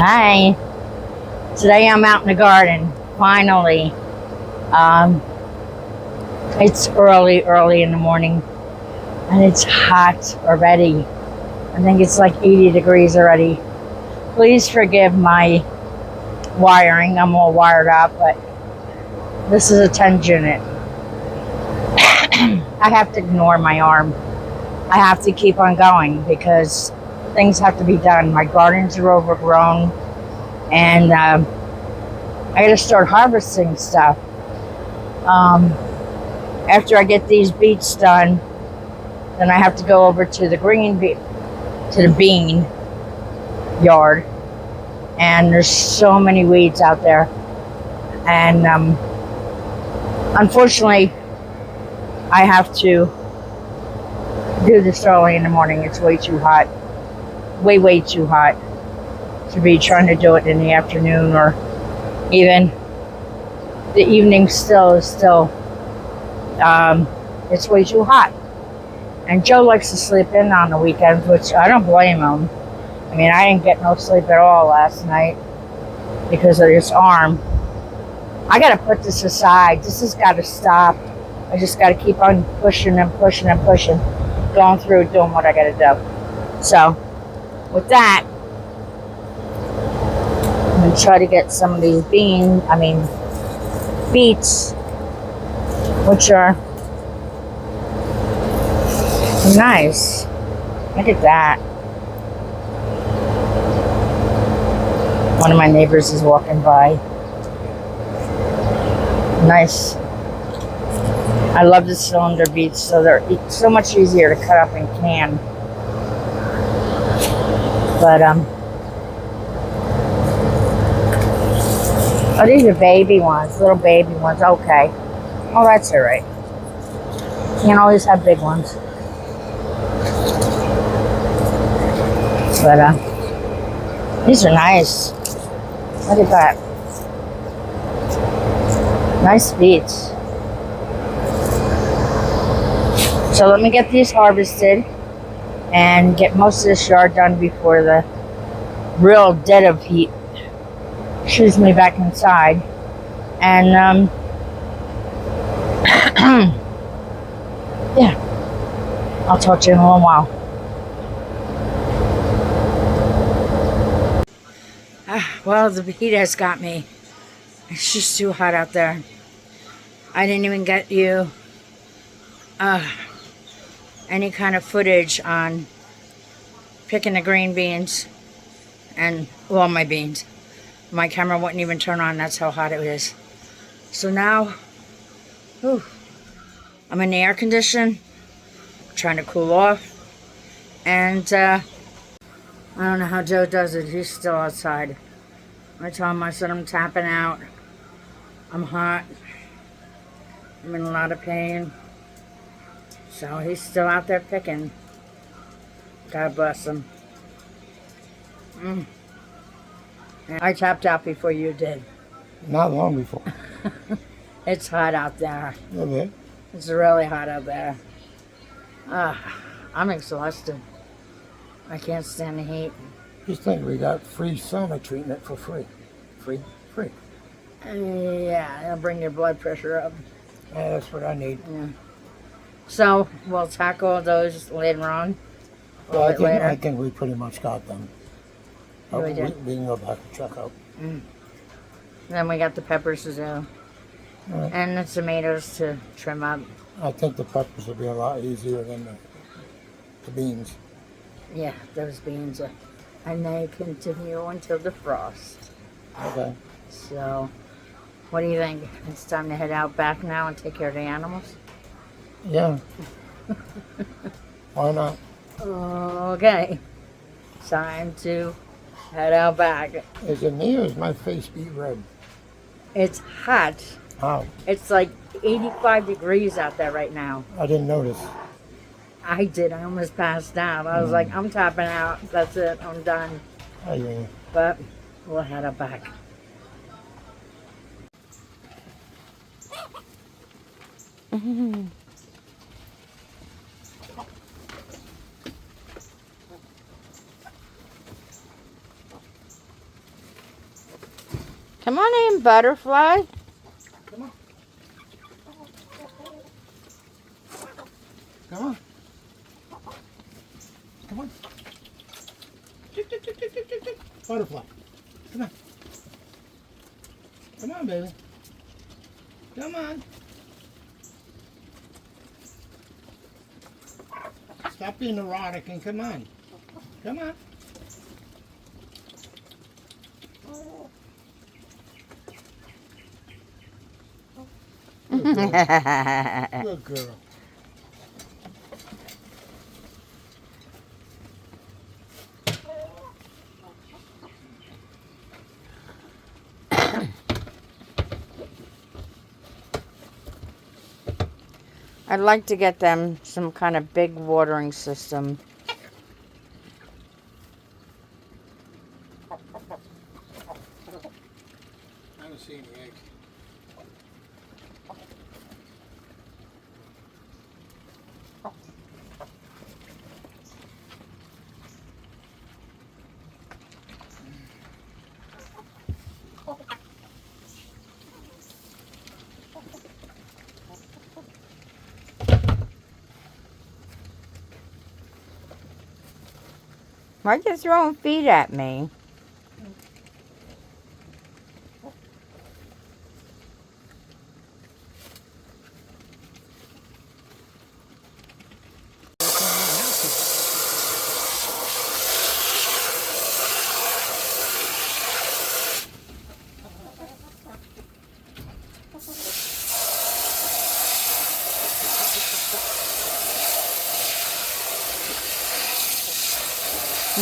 Hi. Today I'm out in the garden. Finally. Um, it's early in the morning, and it's hot already. I think it's like 80 degrees already. Please forgive my wiring. I'm all wired up, but this is a 10 unit. I have to ignore my arm. I have to keep on going because things have to be done. My gardens are overgrown, and I got to start harvesting stuff. After I get these beets done, then I have to go over to the bean yard, and there's so many weeds out there. And unfortunately, I have to do this early in the morning. It's way too hot, way too hot to be trying to do it in the afternoon or even the evening. It's way too hot. And Joe likes to sleep in on the weekends, which I don't blame him. I mean, I didn't get no sleep at all last night because of this arm. I got to put this aside. This has got to stop. I just got to keep on pushing and pushing and pushing, going through, doing what I got to do. So, with that, I'm going to try to get some of these beets, which are nice. Look at that. One of my neighbors is walking by. Nice. I love the cylinder beets, so they're so much easier to cut up and can. But oh, these are baby ones, little baby ones. Okay. Oh, that's all right. Can't always have big ones. But these are nice. Look at that. Nice beets. So let me get these harvested and get most of this yard done before the real dead of heat shoos me back inside. And yeah, I'll talk to you in a little while. Well, the heat has got me. It's just too hot out there. I didn't even get you any kind of footage on picking the green beans and, well, my beans. My camera wouldn't even turn on. That's how hot it is. So now, I'm in the air condition, trying to cool off. And I don't know how Joe does it. He's still outside. I tell him, I said, I'm tapping out. I'm hot. I'm in a lot of pain. So he's still out there picking. God bless him. I tapped out before you did. Not long before. It's hot out there. Okay. It's really hot out there. I'm exhausted. I can't stand the heat. Just think, we got free sauna treatment for free. Free. Yeah, it'll bring your blood pressure up. Yeah, that's what I need. Yeah. So we'll tackle those later on. Well, I think we pretty much got them. We We can go back and check out. Then we got the peppers to do. Right. And the tomatoes to trim up. I think the peppers will be a lot easier than the beans. Yeah, those beans are, and they continue until the frost. Okay. So, what do you think? It's time to head out back now and take care of the animals? Yeah. Why not? Okay. Time to head out back. Is it me or is my face beet red? It's hot. How? It's like 85 degrees out there right now. I didn't notice. I did. I almost passed out. I was like, I'm tapping out. That's it. I'm done. Yeah. But we'll head up back. Come on in, butterfly. Come on. Come on. Come on. Tick, tick, tick, tick, tick, tick, tick. Butterfly. Come on. Come on, baby. Come on. Stop being neurotic and come on. Come on. Good girl. Good girl. I'd like to get them some kind of big watering system. I don't see any eggs. Why are you throwing feet at me?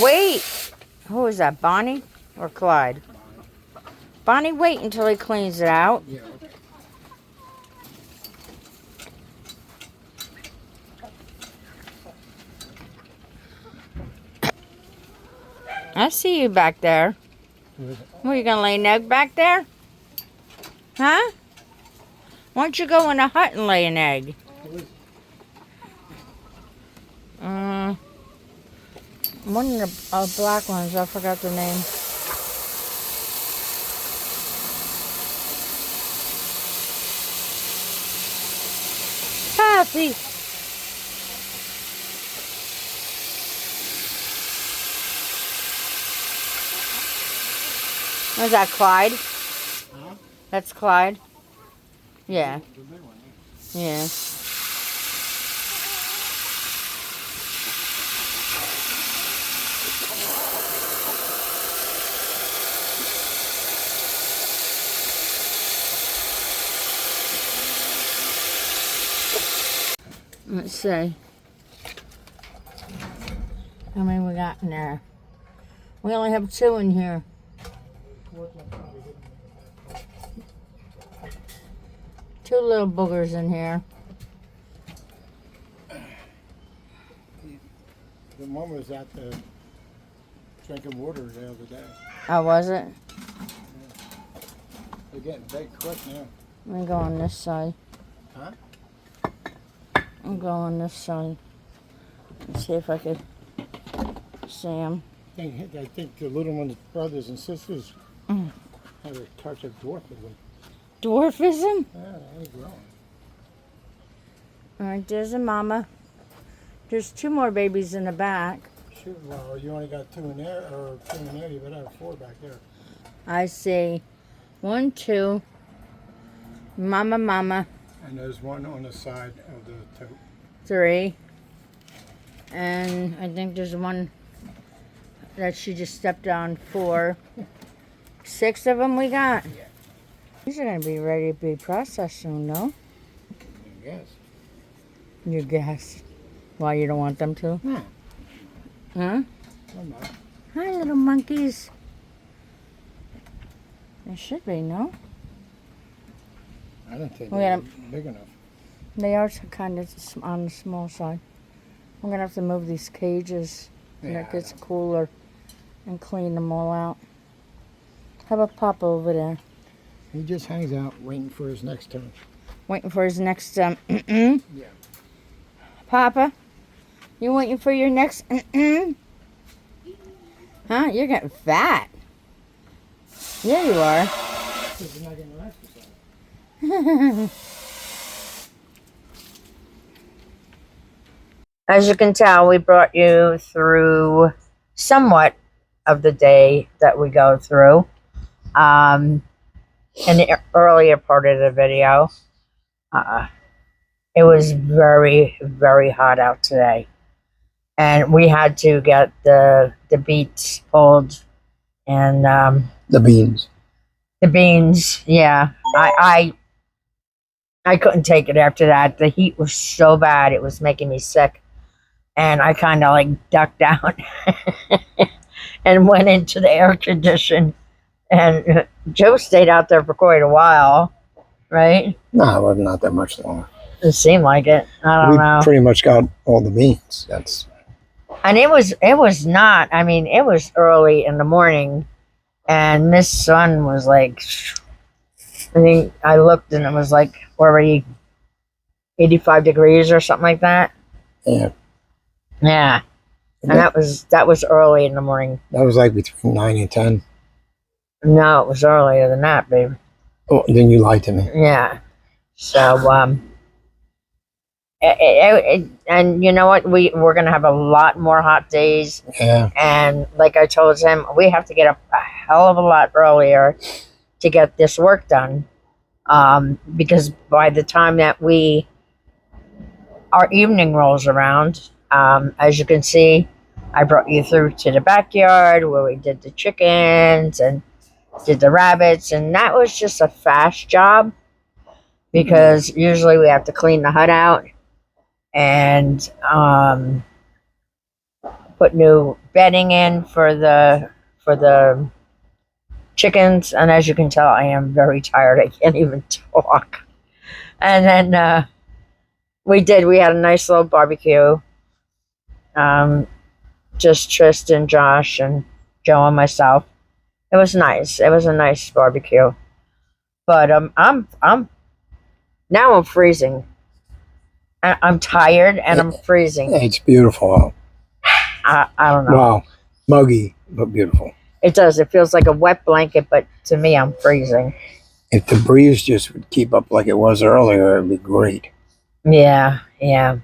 Wait! Who is that, Bonnie or Clyde? Bonnie, wait until he cleans it out. Yeah. I see you back there. What, you gonna lay an egg back there? Huh? Why don't you go in a hut and lay an egg? One of the black ones, I forgot the name. Kathy! Was that Clyde? Huh? That's Clyde? Yeah. The big one, Yeah. Let's see. How many we got in there? We only have 2 in here. Two little boogers in here. The one was at the drinking water the other day. Oh, was it? They're getting big quick now. Let me go on this side. Huh? I'll go on this side. Let's see if I could see them. I think the little ones, brothers and sisters, Mm. have a touch of dwarfism. Dwarfism? Yeah, they're growing. Alright, there's a mama. There's 2 more babies in the back. Shoot, well, you only got 2 in there, or 2 in there, you better have 4 back there. I see 1, 2. Mama. And there's one on the side of the tote. 3. And I think there's one that she just stepped on. 4. 6 of them we got. Yeah. These are going to be ready to be processed soon, no? Yes. You guess. Why you don't want them to? No, Huh? I'm not. Hi, little monkeys. They should be, no? I don't think We they're got big enough. They are kind of on the small side. I'm going to have to move these cages when Yeah, it I gets know. cooler and clean them all out. How about Papa over there? He just hangs out waiting for his next turn. Waiting for his next, Yeah. Papa? You waiting for your next, Huh? You're getting fat. Yeah, you are. because you're not getting no exercise. As you can tell, we brought you through somewhat of the day that we go through. In the earlier part of the video, it was very, very hot out today. And we had to get the beets pulled and The beans. the beans. Yeah, I couldn't take it after that. The heat was so bad; it was making me sick, and I kind of like ducked out and went into the air condition. And Joe stayed out there for quite a while, right? No, it was not that much longer. It seemed like it. I don't We know. pretty much got all the beans. That's And it was not. I mean, it was early in the morning, and this sun was like. I think I looked and it was like already 85 degrees or something like that. yeah. Yeah, and that was early in the morning. That was like between 9 and 10. No, it was earlier than that, babe. Oh, then you lied to me. Yeah. So and you know what? We're gonna have a lot more hot days. Yeah. And like I told him, we have to get up a hell of a lot earlier to get this work done. Because by the time that our evening rolls around, as you can see, I brought you through to the backyard where we did the chickens and did the rabbits, and that was just a fast job because usually we have to clean the hut out and put new bedding in for the chickens. And as you can tell, I am very tired. I can't even talk. And then we had a nice little barbecue. Just Tristan, Josh, and Joe and myself. It was nice. It was a nice barbecue. But I'm now I'm freezing. I'm tired and I'm freezing. It's beautiful out. I don't know. Wow. Muggy, but beautiful. It does. It feels like a wet blanket, but to me, I'm freezing. If the breeze just would keep up like it was earlier, it'd be great. Yeah, yeah.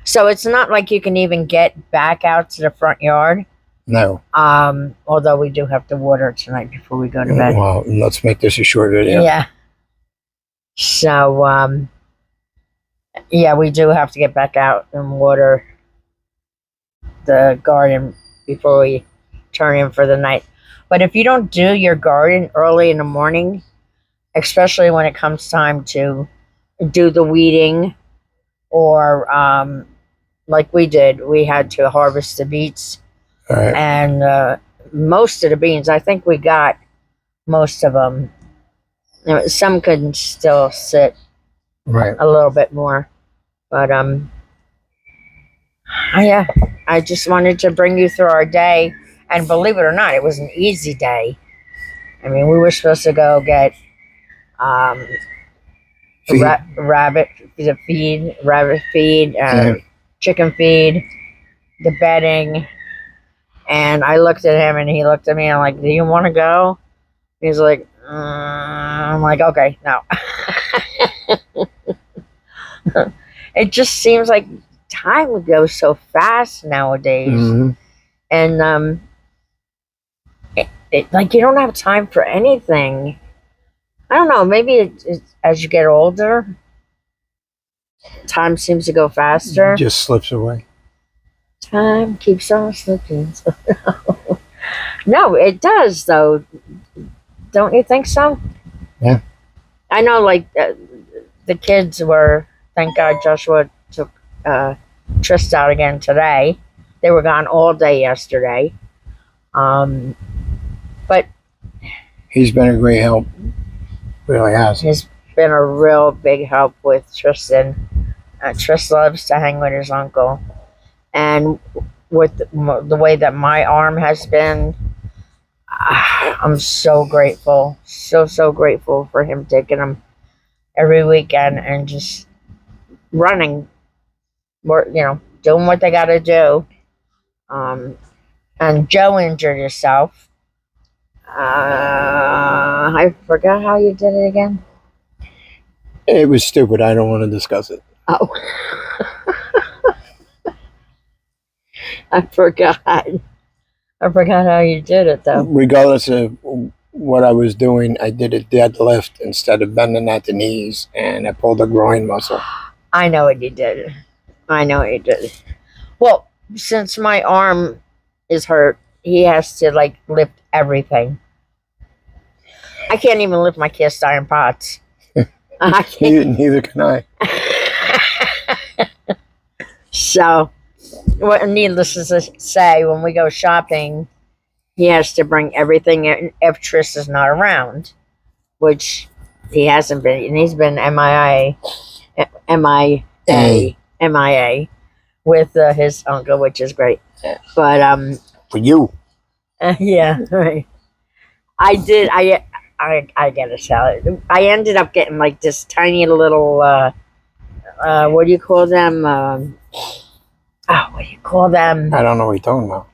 So it's not like you can even get back out to the front yard. No. Although we do have to water tonight before we go to bed. Well, let's make this a short video. Yeah. So, yeah, we do have to get back out and water the garden before we turn in for the night. But if you don't do your garden early in the morning, especially when it comes time to do the weeding, or like we did, we had to harvest the beets. All right. And most of the beans, I think we got most of them. You know, some could still sit Right. a little bit more. But yeah, I just wanted to bring you through our day. And believe it or not, it was an easy day. I mean, we were supposed to go get Feed. rabbit feed, Yeah. chicken feed, the bedding. And I looked at him and he looked at me and I'm like, do you want to go? He's like, I'm like, okay, no. It just seems like time would go so fast nowadays. Mhm. And like you don't have time for anything. I don't know, maybe it's as you get older, time seems to go faster. Just slips away. Time keeps on slipping. No, it does though. Don't you think so? Yeah. I know, like the kids were. Thank God Joshua took Trist out again today. They were gone all day yesterday. But He's been a great help. Really has. he's been a real big help with Tristan. Trist loves to hang with his uncle. And with the way that my arm has been, I'm so grateful. So grateful for him taking him every weekend and just running, more, doing what they got to do. And Joe injured herself. I forgot how you did it again. It was stupid. I don't want to discuss it. Oh, I forgot. I forgot how you did it though. Regardless of what I was doing, I did a deadlift instead of bending at the knees, and I pulled a groin muscle. I know what you did. I know what you did. Well, since my arm is hurt, he has to like lift everything. I can't even lift my cast iron pots. I can't. Neither can I. So, needless to say, when we go shopping, he has to bring everything in if Tris is not around, which he hasn't been, and he's been MIA with his uncle, which is great. But For you. yeah, right. I get a salad. I ended up getting like this tiny little what do you call them? What do you call them? I don't know what you're talking about.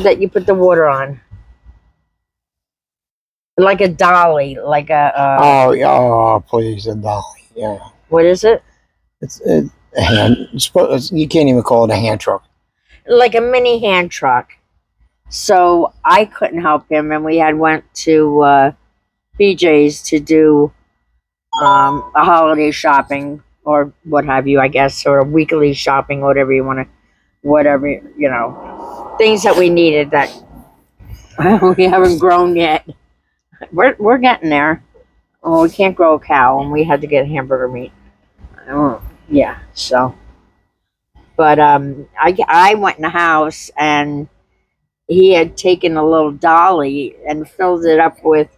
That you put the water on, like a dolly, like a. Oh, please, a dolly. Yeah. What is it? It's a hand. You can't even call it a hand truck. Like a mini hand truck. So I couldn't help him, and we had went to BJ's to do a holiday shopping or what have you, I guess, or a weekly shopping, whatever you want to, whatever things that we needed that we haven't grown yet. We're getting there. Oh, we can't grow a cow, and we had to get hamburger meat. Yeah, so. But I went in the house, and he had taken a little dolly and filled it up with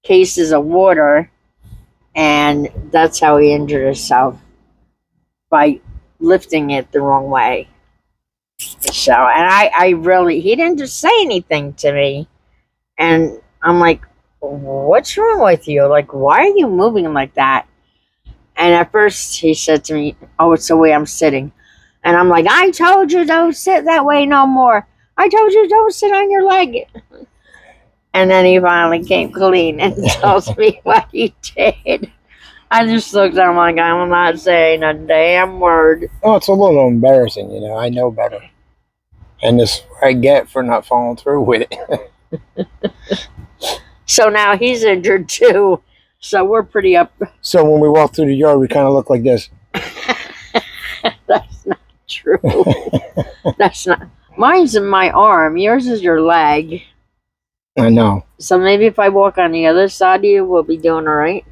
cases of water, and that's how he injured himself, by lifting it the wrong way. So, and I really, he didn't just say anything to me, and I'm like, what's wrong with you? Like, why are you moving like that? And at first he said to me, oh, it's the way I'm sitting. And I'm like, I told you don't sit that way no more. I told you don't sit on your leg. And then he finally came clean and tells me what he did. I just looked at him like, I'm not saying a damn word. Oh, it's a little embarrassing, I know better. And this is what I get for not following through with it. So now he's injured too. So we're pretty up. So when we walk through the yard, we kind of look like this. That's not true. That's not. Mine's in my arm. Yours is your leg. I know. So maybe if I walk on the other side of you, we'll be doing all right.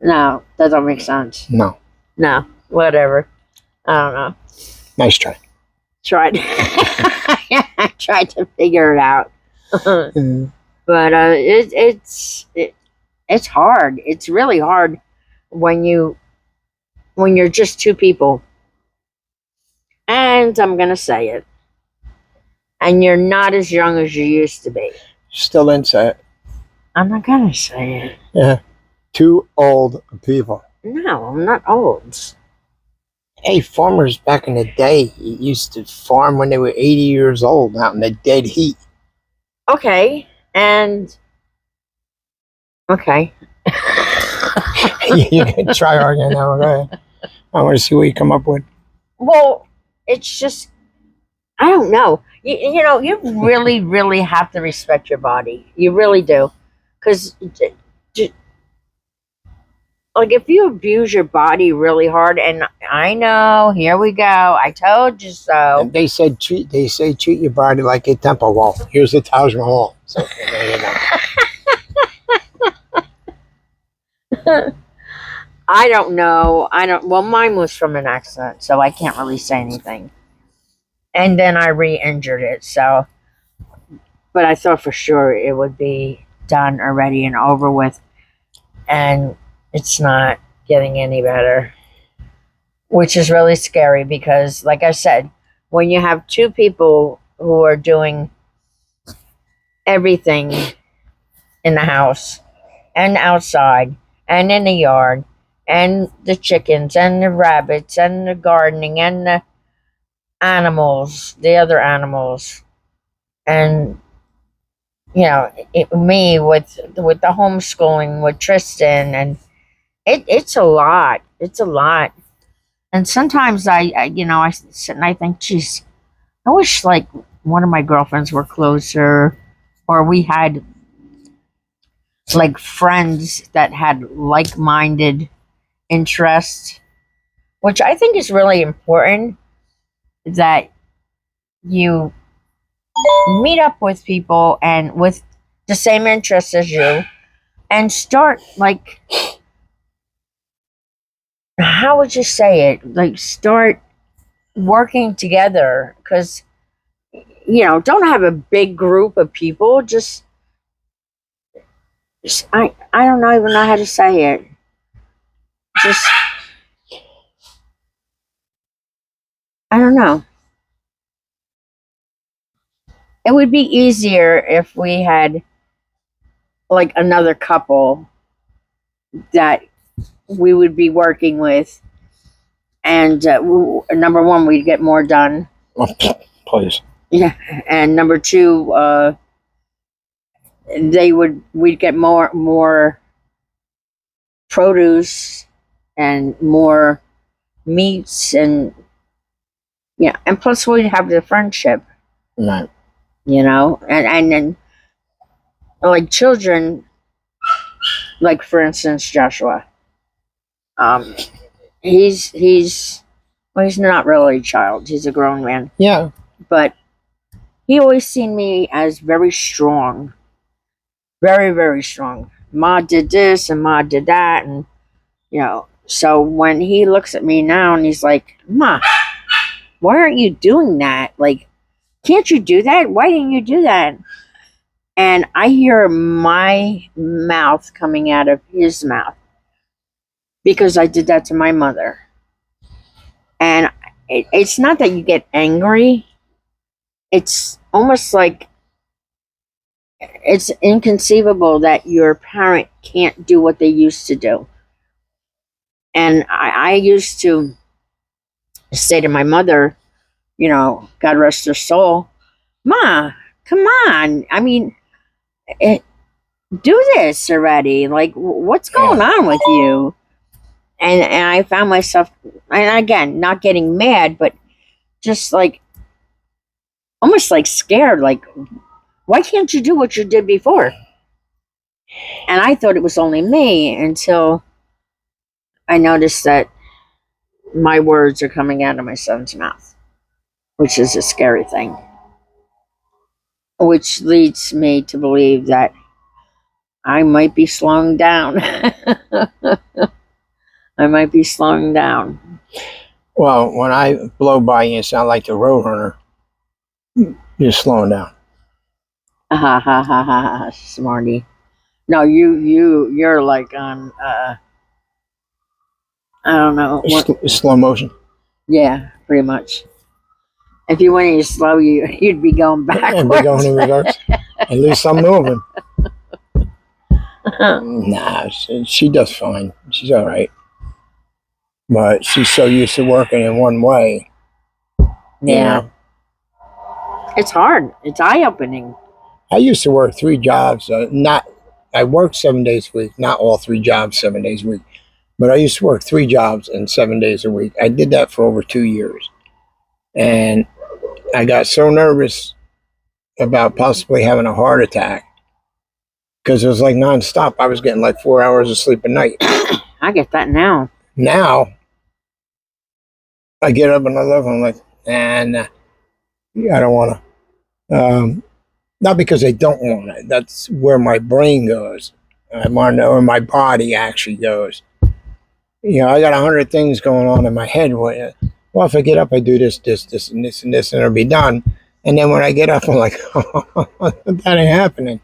No, that don't make sense. No. No, whatever. I don't know. Nice try. Tried. I tried to figure it out. But it's hard. It's really hard when you're just two people. And I'm gonna say it. And you're not as young as you used to be. Still inside. I'm not gonna say it. Yeah. Two old people. No, I'm not old. Hey, farmers back in the day used to farm when they were 80 years old out in the dead heat. Okay, and okay. You can try arguing now. Go ahead. I want to see what you come up with. Well, it's just, I don't know. You really, really have to respect your body. You really do. Because, like, if you abuse your body really hard, and I know, here we go, I told you so. They say treat your body like a temple wall. Here's the Taj Mahal. So there you go. I don't know. Well, mine was from an accident, so I can't really say anything. And then I re-injured it, so. But I thought for sure it would be done already and over with. And it's not getting any better. Which is really scary because, like I said, when you have two people who are doing everything in the house and outside and in the yard, and the chickens and the rabbits and the gardening and the animals, the other animals, and me with the homeschooling with Tristan, and it's a lot. It's a lot. And sometimes I sit and I think, geez, I wish like one of my girlfriends were closer, or we had like friends that had like-minded interests, which I think is really important, that you meet up with people and with the same interests as you, and start like, how would you say it, like start working together, because don't have a big group of people, just I don't know even know how to say it, just I don't know. It would be easier if we had like another couple that we would be working with, and number one, we'd get more done. Please. Yeah, and number two, we'd get more produce and more meats, and and plus we'd have the friendship, Right. And then like children, like for instance Joshua, um, he's well, he's not really a child, he's a grown man, Yeah. but he always seen me as very strong, very very strong. Ma did this and Ma did that, and so when he looks at me now and he's like, Ma, why aren't you doing that? Like, can't you do that? Why didn't you do that? And I hear my mouth coming out of his mouth because I did that to my mother. And it's not that you get angry, it's almost like it's inconceivable that your parent can't do what they used to do. And I used to say to my mother, God rest her soul, Ma, come on. I mean, do this already. Like, what's going on with you? And I found myself, and again, not getting mad, but just like almost like scared. Like, why can't you do what you did before? And I thought it was only me until I noticed that my words are coming out of my son's mouth, which is a scary thing. Which leads me to believe that I might be slowing down. I might be slowing down. Well, when I blow by you and sound like the Roadrunner, you're slowing down. Ha ha ha ha ha, smarty. No, you're like on I don't know. Slow motion. Yeah, pretty much. If you went any slow, you'd be going backwards. And be going in reverse. At least I'm moving. Nah, she does fine. She's all right. But she's so used to working in one way. Yeah. It's hard. It's eye-opening. I used to work 3 jobs. I worked 7 days a week. Not all 3 jobs 7 days a week. But I used to work 3 jobs and 7 days a week. I did that for over 2 years. And I got so nervous about possibly having a heart attack because it was like nonstop. I was getting like 4 hours of sleep a night. I get that now. Now, I get up and I look and I'm like, nah, I don't want to. Not because I don't want it. That's where my brain goes. I want to know where my body actually goes. I got 100 things going on in my head. Well, if I get up, I do this, and this, and this, and it'll be done. And then when I get up, I'm like, that ain't happening.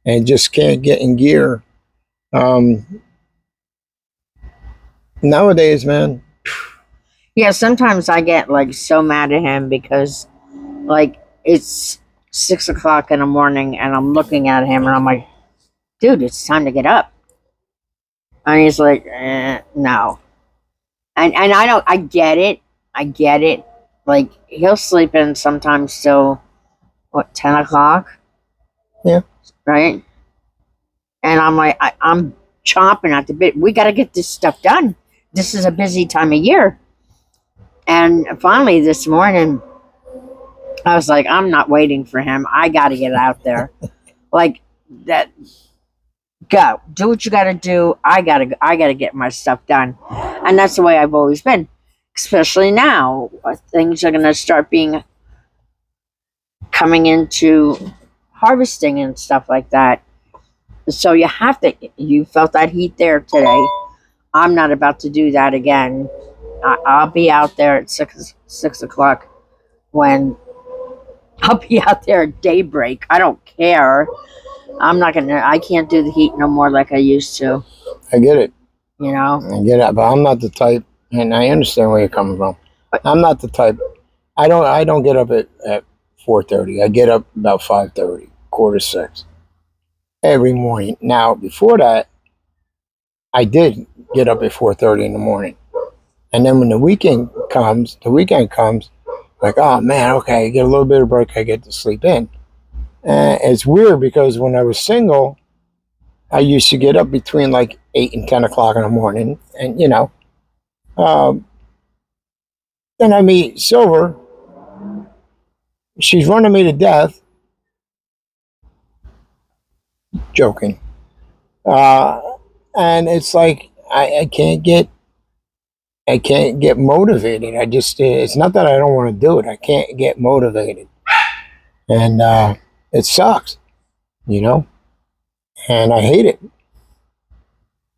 And just can't get in gear. Nowadays, man. Yeah, sometimes I get like so mad at him because like it's 6 o'clock in the morning and I'm looking at him and I'm like, dude, it's time to get up. And he's like, no. And I get it. I get it. Like, he'll sleep in sometimes till, 10 o'clock? Yeah. Right? And I'm like, I'm chomping at the bit. We got to get this stuff done. This is a busy time of year. And finally this morning, I was like, I'm not waiting for him. I got to get out there. Like that. Go do what you got to do. I gotta get my stuff done, and that's the way I've always been. Especially now, things are gonna start being coming into harvesting and stuff like that. So you have to. You felt that heat there today. I'm not about to do that again. I'll be out there at 6 o'clock when I'll be out there at daybreak. I don't care. I can't do the heat no more like I used to, I get it. you know? I get it, but I'm not the type, and I understand where you're coming from. I'm not the type. I don't get up at 4:30. I get up about 5:30, 5:45, every morning. Now, before that, I did get up at 4:30 in the morning, and then when the weekend comes, like, oh man, okay, I get a little bit of break. I get to sleep in. It's weird because when I was single, I used to get up between like 8 and 10 o'clock in the morning, and um, then I meet Silver. She's running me to death. Joking. Uh, and it's like I can't get motivated. It's not that I don't want to do it. I can't get motivated, and it sucks, you know. And I hate it,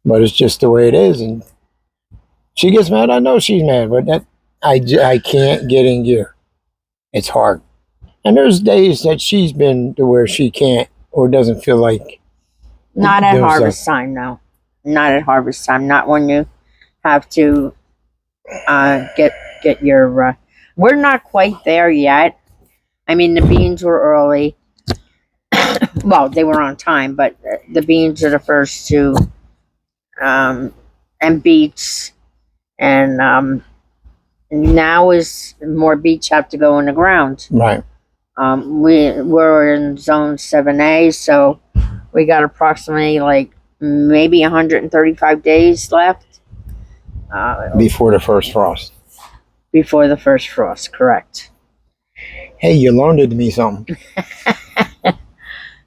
but it's just the way it is. And she gets mad. I know she's mad, but I can't get in gear. It's hard. And there's days that she's been to where she can't or doesn't feel like Not at doing harvest time, no. Not at harvest time. Not when you have to get your. We're not quite there yet. I mean, the beans were early. Well, they were on time, but the beans are the first two, and beets, and now is more beets have to go in the ground. right. We're in zone 7A, so we got approximately like maybe 135 days left Before the first frost. before the first frost. Correct. Hey, you learned me something.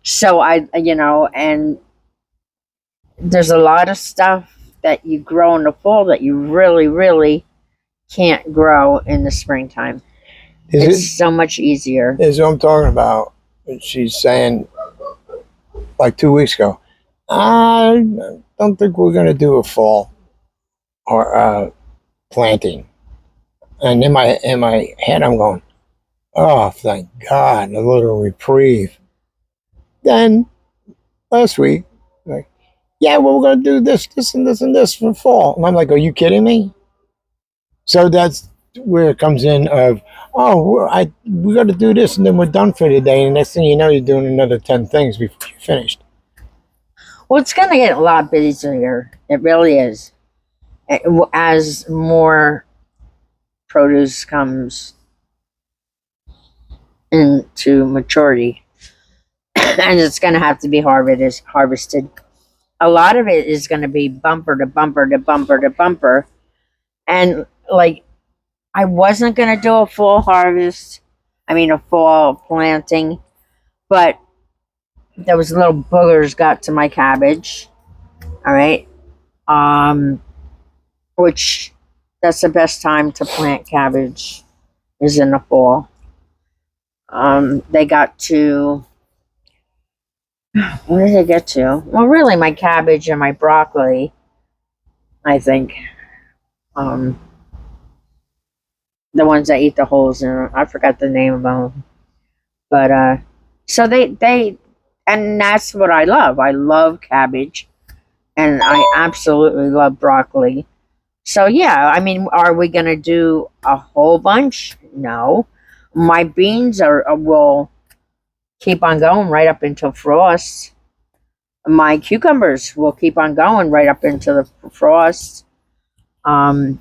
So and there's a lot of stuff that you grow in the fall that you really, really can't grow in the springtime. It's so much easier. Is what I'm talking about. She's saying like 2 weeks ago, I don't think we're going to do a fall or planting. And in my head, I'm going, oh, thank God, a little reprieve. Then last week, like, yeah, well, we're going to do this, and this, and this for fall. And I'm like, are you kidding me? So that's where it comes in of, oh, we got to do this, and then we're done for the day. And next thing you know, you're doing another 10 things before you're finished. Well, it's going to get a lot busier. It really is. As more produce comes into maturity, and it's going to have to be harvested. A lot of it is going to be bumper to bumper to bumper to bumper. And like, I wasn't going to do a full harvest. I mean, a fall planting, but those little boogers got to my cabbage. All right. Which that's the best time to plant cabbage is in the fall. They got to, where did they get to? Well, really, my cabbage and my broccoli, I think. The ones that eat the holes in them. I forgot the name of them. But, so they, and that's what I love. I love cabbage, and I absolutely love broccoli. So, yeah, I mean, are we going to do a whole bunch? No. My beans will keep on going right up until frost. My cucumbers will keep on going right up into the frost. As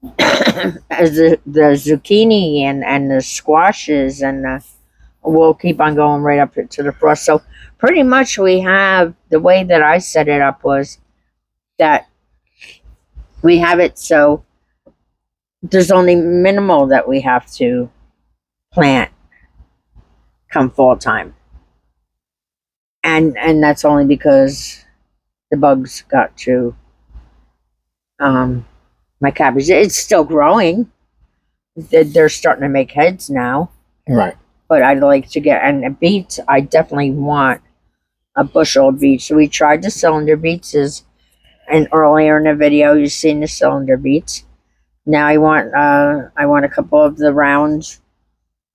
the zucchini and the squashes and we'll keep on going right up to the frost. So pretty much we have, the way that I set it up was that we have it so there's only minimal that we have to plant come fall time. And that's only because the bugs got to my cabbage. It's still growing. They're starting to make heads now. Right. But I'd like to get, and beets, I definitely want a bushel of beets. So we tried the cylinder beets, and earlier in the video you've seen the cylinder beets. Now I want a couple of the rounds.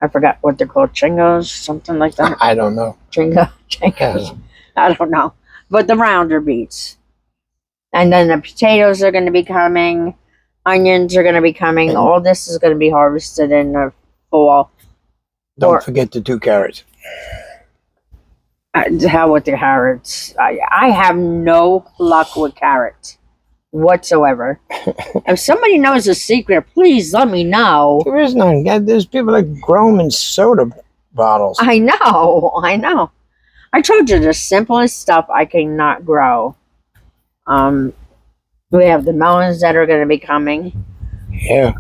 I forgot what they're called, chingos, something like that. I don't know. Chingos. Yes. I don't know. But the rounder beets. And then the potatoes are going to be coming. Onions are going to be coming. All this is going to be harvested in the fall. Don't forget the 2 carrots. How with the carrots? I have no luck with carrots whatsoever. If somebody knows a secret, please let me know. There is none. There's people that grow them in soda bottles. I know. I told you the simplest stuff I cannot grow. We have the melons that are going to be coming. Yeah.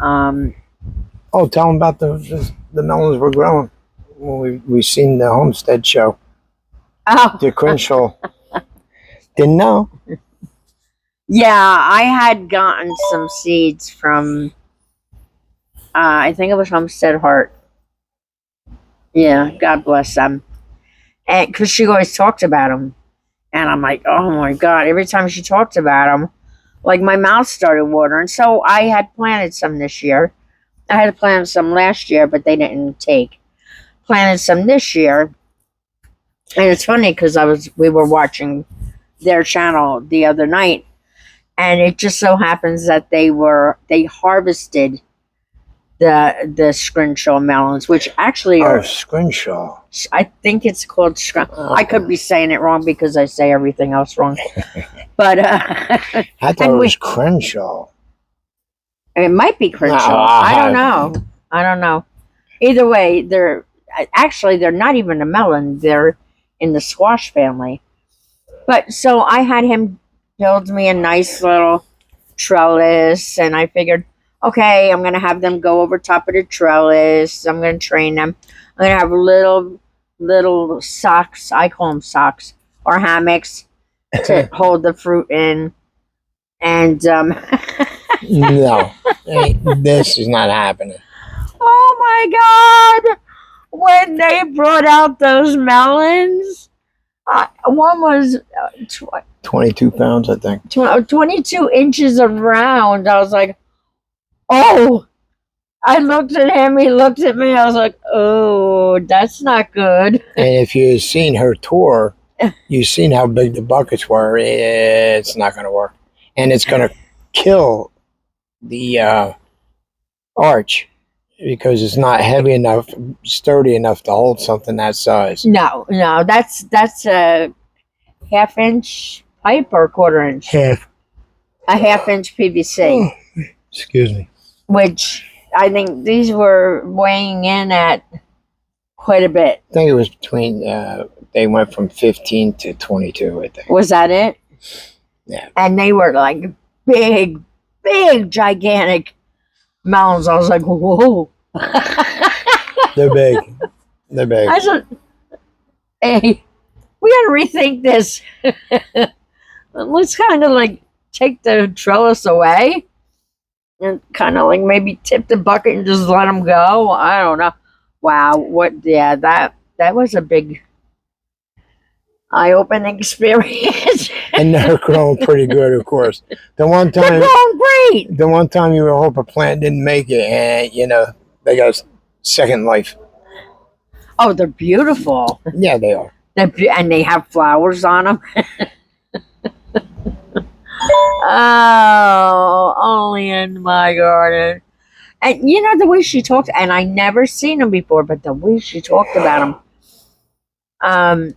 Oh, tell them about the melons we're growing. Well, we seen the Homestead show. Oh. The Crenshaw. Didn't know. Yeah, I had gotten some seeds from, I think it was Homestead Heart. Yeah, God bless them. And because she always talked about them. And I'm like, oh my God, every time she talked about them, like my mouth started watering. So I had planted some this year. I had planted some last year, but they didn't take. Planted some this year. And it's funny because we were watching their channel the other night. And it just so happens that they harvested the Scrimshaw melons, which actually are Scrimshaw. I think it's called I could be saying it wrong because I say everything else wrong. But I thought it was Crenshaw. It might be Crenshaw. I don't know. Either way, they're not even a melon. They're in the squash family. But so I had him build me a nice little trellis, and I figured, okay, I'm going to have them go over top of the trellis. I'm going to train them. I'm going to have little socks. I call them socks or hammocks to hold the fruit in. And no, this is not happening. Oh my God! When they brought out those melons, one was 22 pounds, I think. 22 inches around. I was like, oh. I looked at him, he looked at me, I was like, oh, that's not good. And if you've seen her tour, you've seen how big the buckets were. It's not going to work. And it's going to kill the arch because it's not heavy enough, sturdy enough to hold something that size. No, that's a half-inch pipe or a quarter-inch? Half. A half-inch PVC. Oh, excuse me. Which I think these were weighing in at quite a bit. I think it was between, they went from 15 to 22, I think. Was that it? Yeah. And they were like big, gigantic melons. I was like, whoa. They're big. They're big. I said, hey, we got to rethink this. Let's kind of like take the trellis away and kind of like maybe tip the bucket and just let them go. I don't know. Wow. Yeah, that was a big eye-opening experience. And they're growing pretty good, of course. The one time, they're growing great. The one time you hope a plant didn't make it, and they got second life. Oh, they're beautiful. Yeah, they are. And they have flowers on them. Oh, only in my garden. And the way she talked, and I never seen them before, but the way she talked about them.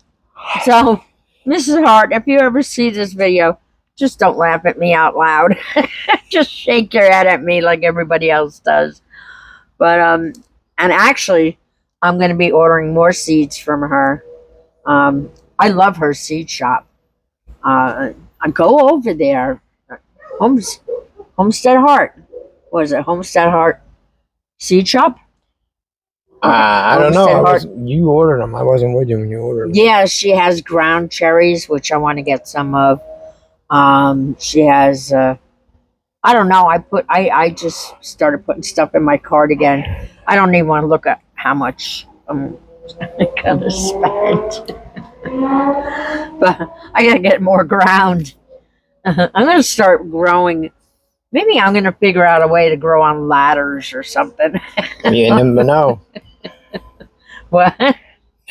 So, Mrs. Hart, if you ever see this video, just don't laugh at me out loud. Just shake your head at me like everybody else does. But, and actually, I'm going to be ordering more seeds from her. I love her seed shop. I go over there. Homestead Heart. What is it? Homestead Heart Seed Shop? I don't know. Homestead You ordered them. I wasn't with you when you ordered them. Yeah, she has ground cherries, which I want to get some of. She has, I don't know. I just started putting stuff in my cart again. I don't even want to look at how much I'm gonna spend. But I gotta get more ground. I'm gonna start growing. Maybe I'm gonna figure out a way to grow on ladders or something. You never know. What?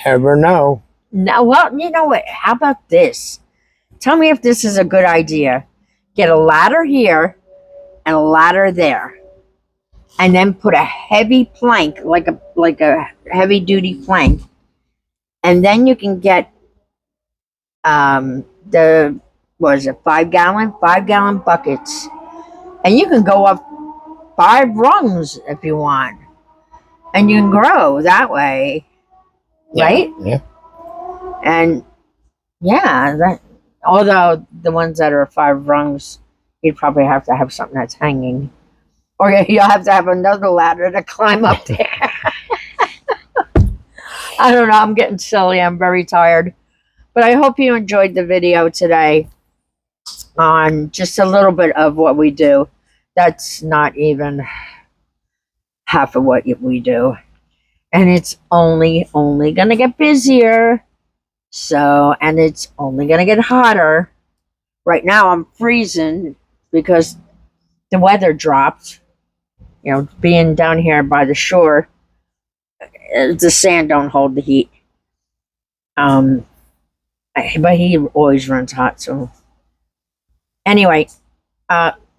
Never know. No, well, you know what? How about this? Tell me if this is a good idea. Get a ladder here and a ladder there, and then put a heavy plank, like a heavy duty plank, and then you can get the what is it, 5 gallon buckets, and you can go up 5 rungs if you want, and you can grow that way, right? Yeah. And yeah, that. Although the ones that are 5 rungs, you'd probably have to have something that's hanging, or you'll have to have another ladder to climb up there. I don't know. I'm getting silly. I'm very tired. But I hope you enjoyed the video today on just a little bit of what we do. That's not even half of what we do. And it's only going to get busier. So, and it's only going to get hotter. Right now I'm freezing because the weather dropped. You know, being down here by the shore, the sand don't hold the heat. But he always runs hot. So anyway,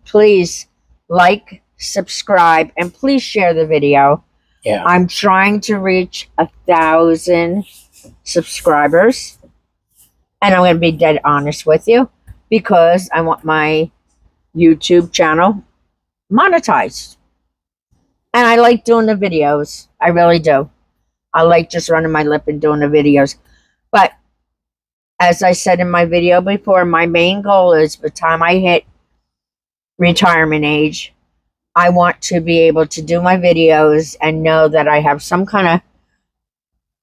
please like, subscribe, and please share the video. Yeah. I'm trying to reach 1,000 subscribers, and I'm going to be dead honest with you, because I want my YouTube channel monetized. And I like doing the videos. I really do. I like just running my lip and doing the videos. But as I said in my video before, my main goal is by the time I hit retirement age, I want to be able to do my videos and know that I have some kind of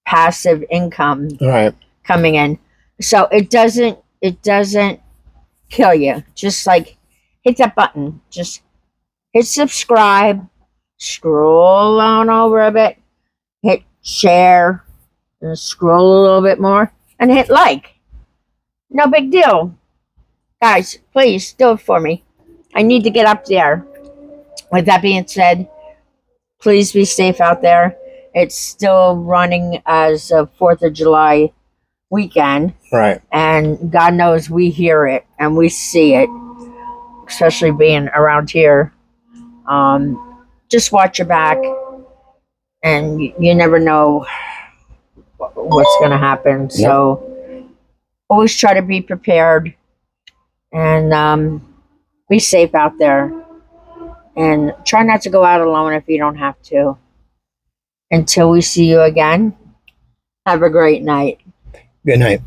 passive income coming in. So it doesn't kill you. Just like hit that button. Just hit subscribe, scroll on over a bit, hit share, and scroll a little bit more, and hit like. No big deal. Guys, please do it for me. I need to get up there. With that being said, please be safe out there. It's still running as a 4th of July weekend. Right. And God knows we hear it and we see it, especially being around here. Just watch your back, and you never know what's going to happen. Yep. So always try to be prepared, and be safe out there. And try not to go out alone if you don't have to. Until we see you again, have a great night. Good night.